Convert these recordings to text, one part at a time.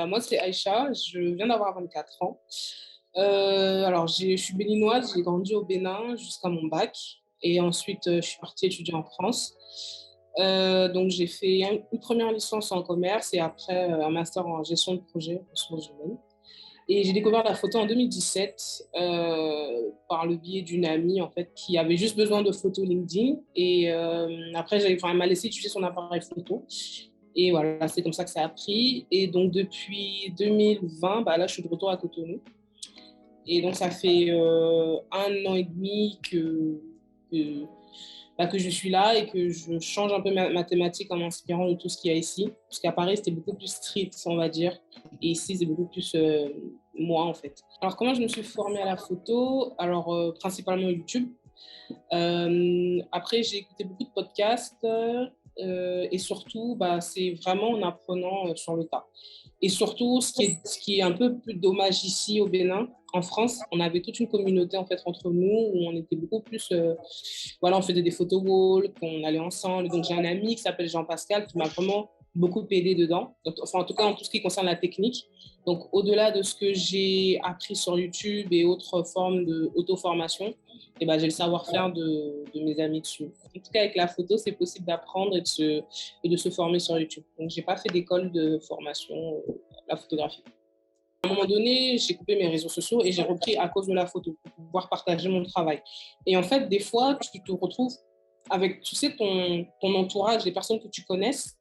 Moi, c'est Aïcha, je viens d'avoir 24 ans. Alors, je suis béninoise, j'ai grandi au Bénin jusqu'à mon bac. Et ensuite, je suis partie étudier en France. Donc, j'ai fait une première licence en commerce et après un master en gestion de projet ressources humaines. Et j'ai découvert la photo en 2017 par le biais d'une amie en fait, qui avait juste besoin de photos LinkedIn. Et après, elle m'a laissé utiliser son appareil photo. Et voilà, c'est comme ça que ça a pris. Et donc, depuis 2020, là, je suis de retour à Cotonou. Et donc, ça fait 1 an et demi que je suis là et que je change un peu ma thématique en m'inspirant de tout ce qu'il y a ici. Parce qu'à Paris, c'était beaucoup plus street, on va dire. Et ici, c'est beaucoup plus moi, en fait. Alors, comment je me suis formée à la photo? Alors, principalement YouTube. Après, j'ai écouté beaucoup de podcasts et surtout, c'est vraiment en apprenant sur le tas. Et surtout, ce qui est un peu plus dommage ici au Bénin, en France, on avait toute une communauté en fait entre nous où on était beaucoup plus, voilà, on faisait des photo walls, qu'on allait ensemble. Donc j'ai un ami qui s'appelle Jean-Pascal qui m'a vraiment beaucoup aidé dedans. Donc, enfin, en tout cas, en tout ce qui concerne la technique. Donc au-delà de ce que j'ai appris sur YouTube et autres formes d'auto-formation, j'ai le savoir-faire de mes amis dessus. En tout cas, avec la photo, c'est possible d'apprendre et de se former sur YouTube. Donc, je n'ai pas fait d'école de formation la photographie. À un moment donné, j'ai coupé mes réseaux sociaux et j'ai repris à cause de la photo pour pouvoir partager mon travail. Et en fait, des fois, tu te retrouves avec, tu sais, ton entourage, les personnes que tu connaisses,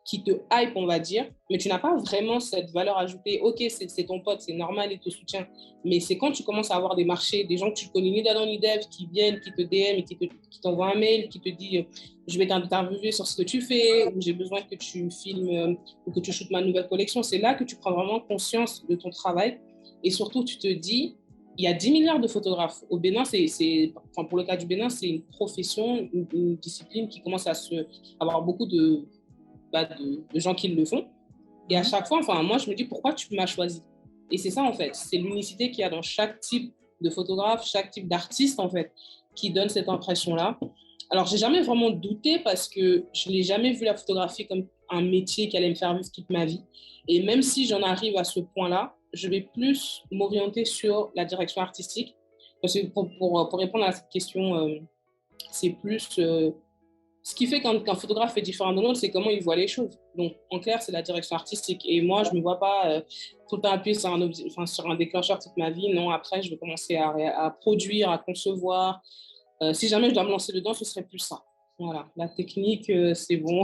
qui te hype, on va dire, mais tu n'as pas vraiment cette valeur ajoutée. Ok, c'est ton pote, c'est normal, il te soutient. Mais c'est quand tu commences à avoir des marchés, des gens que tu connais ni d'Adam ni d'Ève, qui viennent, qui te DM et qui t'envoient un mail, qui te dit je vais t'interviewer sur ce que tu fais, ou j'ai besoin que tu filmes ou que tu shootes ma nouvelle collection. C'est là que tu prends vraiment conscience de ton travail. Et surtout, tu te dis, il y a 10 milliards de photographes. Au Bénin, pour le cas du Bénin, c'est une profession, une discipline qui commence à avoir beaucoup de gens qui le font. Et à chaque fois, moi, je me dis, pourquoi tu m'as choisi? Et c'est ça, en fait. C'est l'unicité qu'il y a dans chaque type de photographe, chaque type d'artiste, en fait, qui donne cette impression-là. Alors, j'ai jamais vraiment douté parce que je n'ai jamais vu la photographie comme un métier qui allait me faire vivre toute ma vie. Et même si j'en arrive à ce point-là, je vais plus m'orienter sur la direction artistique. Parce que pour répondre à cette question, c'est plus ce qui fait qu'un photographe est différent de l'autre, c'est comment il voit les choses. Donc, en clair, c'est la direction artistique. Et moi, je ne me vois pas tout le temps appuyer sur un déclencheur toute ma vie. Non, après, je vais commencer à produire, à concevoir. Si jamais je dois me lancer dedans, ce serait plus ça. Voilà, la technique, c'est bon.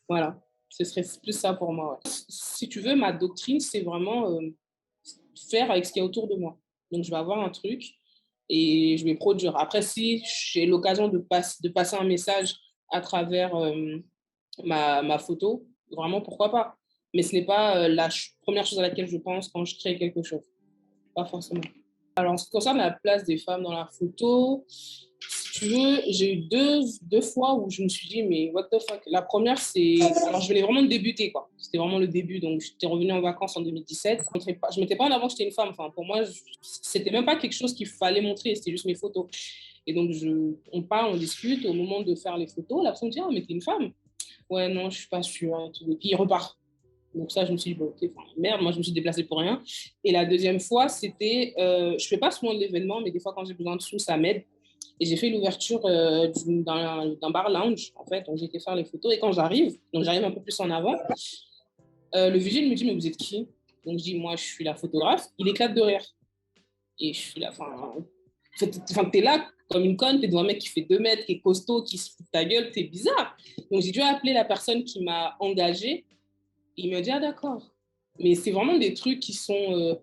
Voilà, ce serait plus ça pour moi. Ouais. Si tu veux, ma doctrine, c'est vraiment faire avec ce qu'il y a autour de moi. Donc, je vais avoir un truc et je vais produire. Après, si j'ai l'occasion de passer un message à travers ma photo, vraiment, pourquoi pas. Mais ce n'est pas première chose à laquelle je pense quand je crée quelque chose. Pas forcément. Alors, en ce qui concerne la place des femmes dans la photo, si tu veux, j'ai eu deux fois où je me suis dit, mais what the fuck. La première, c'est. Alors, je venais vraiment de débuter, quoi. C'était vraiment le début. Donc, j'étais revenue en vacances en 2017. Je ne mettais pas en avant que j'étais une femme. Enfin, pour moi, c'était même pas quelque chose qu'il fallait montrer. C'était juste mes photos. Et donc, on parle, on discute. Au moment de faire les photos, la personne me dit, ah, mais t'es une femme. Ouais, non, je suis pas sûre. Et puis, il repart. Donc ça, je me suis dit, bon, ok, merde, moi, je me suis déplacée pour rien. Et la deuxième fois, c'était, je fais pas souvent de l'événement, mais des fois, quand j'ai besoin de sous, ça m'aide. Et j'ai fait l'ouverture d'un bar lounge, en fait, donc j'ai été faire les photos. Et quand j'arrive un peu plus en avant, le vigile me dit, mais vous êtes qui? Donc je dis, moi, je suis la photographe. Il éclate de rire. Et je suis là, t'es là comme une conne, t'es devant un mec qui fait 2 mètres, qui est costaud, qui se fout de ta gueule, t'es bizarre. Donc j'ai dû appeler la personne qui m'a engagée. Il me dit, ah d'accord. Mais c'est vraiment des trucs qui sont...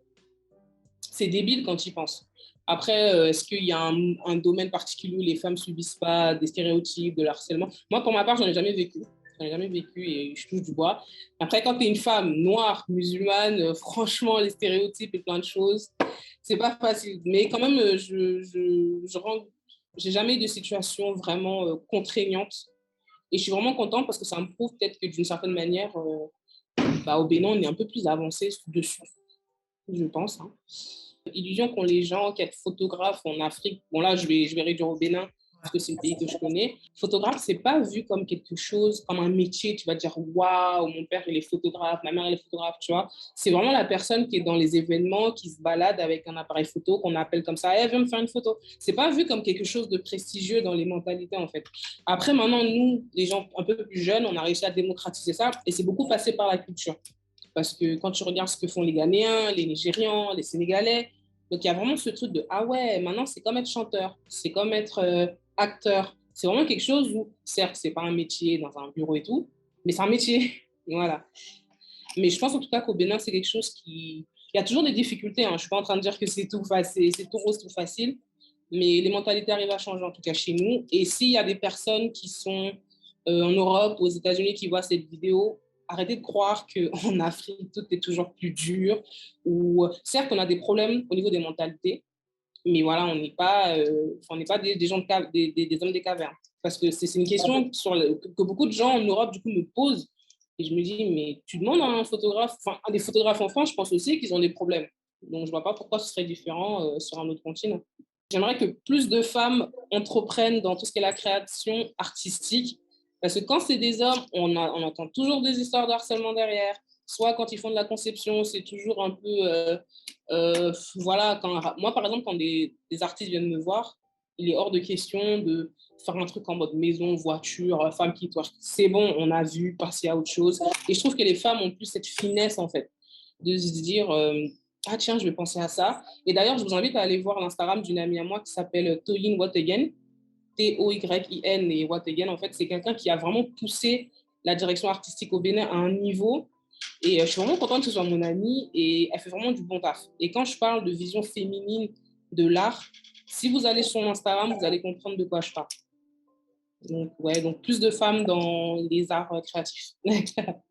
c'est débile quand tu y penses. Après, est-ce qu'il y a un domaine particulier où les femmes ne subissent pas des stéréotypes, de l'harcèlement? Moi, pour ma part, j'en ai jamais vécu. J'en ai jamais vécu et je touche du bois. Après, quand tu es une femme noire, musulmane, franchement, les stéréotypes et plein de choses, c'est pas facile. Mais quand même, j'ai jamais eu de situation vraiment contraignante. Et je suis vraiment contente parce que ça me prouve peut-être que d'une certaine manière, au Bénin, on est un peu plus avancé dessus, je pense. Hein. Illusion qu'ont les gens, qu'être photographe en Afrique, bon là, je vais réduire au Bénin, parce que c'est le pays que je connais. Photographe, c'est pas vu comme quelque chose, comme un métier. Tu vas dire, waouh, mon père, il est photographe, ma mère, elle est photographe, tu vois. C'est vraiment la personne qui est dans les événements, qui se balade avec un appareil photo, qu'on appelle comme ça, hey, viens me faire une photo. C'est pas vu comme quelque chose de prestigieux dans les mentalités, en fait. Après, maintenant, nous, les gens un peu plus jeunes, on a réussi à démocratiser ça et c'est beaucoup passé par la culture. Parce que quand tu regardes ce que font les Ghanéens, les Nigérians, les Sénégalais, donc il y a vraiment ce truc de ah ouais, maintenant c'est comme être chanteur, c'est comme être acteur. C'est vraiment quelque chose où, certes, c'est pas un métier dans un bureau et tout, mais c'est un métier. Voilà. Mais je pense en tout cas qu'au Bénin, c'est quelque chose qui. Il y a toujours des difficultés. Hein. Je ne suis pas en train de dire que c'est tout facile, c'est tout rose, tout facile. Mais les mentalités arrivent à changer, en tout cas chez nous. Et s'il y a des personnes qui sont en Europe, aux États-Unis, qui voient cette vidéo, arrêtez de croire qu'en Afrique, tout est toujours plus dur. Ou, certes, on a des problèmes au niveau des mentalités, mais voilà, on n'est pas des gens des hommes des cavernes. Parce que c'est une question que beaucoup de gens en Europe, du coup, me posent. Et je me dis, mais tu demandes à un photographe, enfin, à des photographes en France, je pense aussi qu'ils ont des problèmes. Donc, je ne vois pas pourquoi ce serait différent sur un autre continent. J'aimerais que plus de femmes entreprennent dans tout ce qui est la création artistique. Parce que quand c'est des hommes, on entend toujours des histoires de harcèlement derrière. Soit quand ils font de la conception, c'est toujours un peu voilà, moi, par exemple, quand des artistes viennent me voir, il est hors de question de faire un truc en mode maison, voiture, femme qui twerk. C'est bon, on a vu, passer à autre chose. Et je trouve que les femmes ont plus cette finesse, en fait, de se dire ah tiens, je vais penser à ça. Et d'ailleurs, je vous invite à aller voir l'Instagram d'une amie à moi qui s'appelle Toyin Wategen, Toyin et Wategen. En fait, c'est quelqu'un qui a vraiment poussé la direction artistique au Bénin à un niveau et je suis vraiment contente que ce soit mon amie et elle fait vraiment du bon taf. Et quand je parle de vision féminine de l'art, si vous allez sur mon Instagram, vous allez comprendre de quoi je parle. Donc, ouais, donc plus de femmes dans les arts créatifs.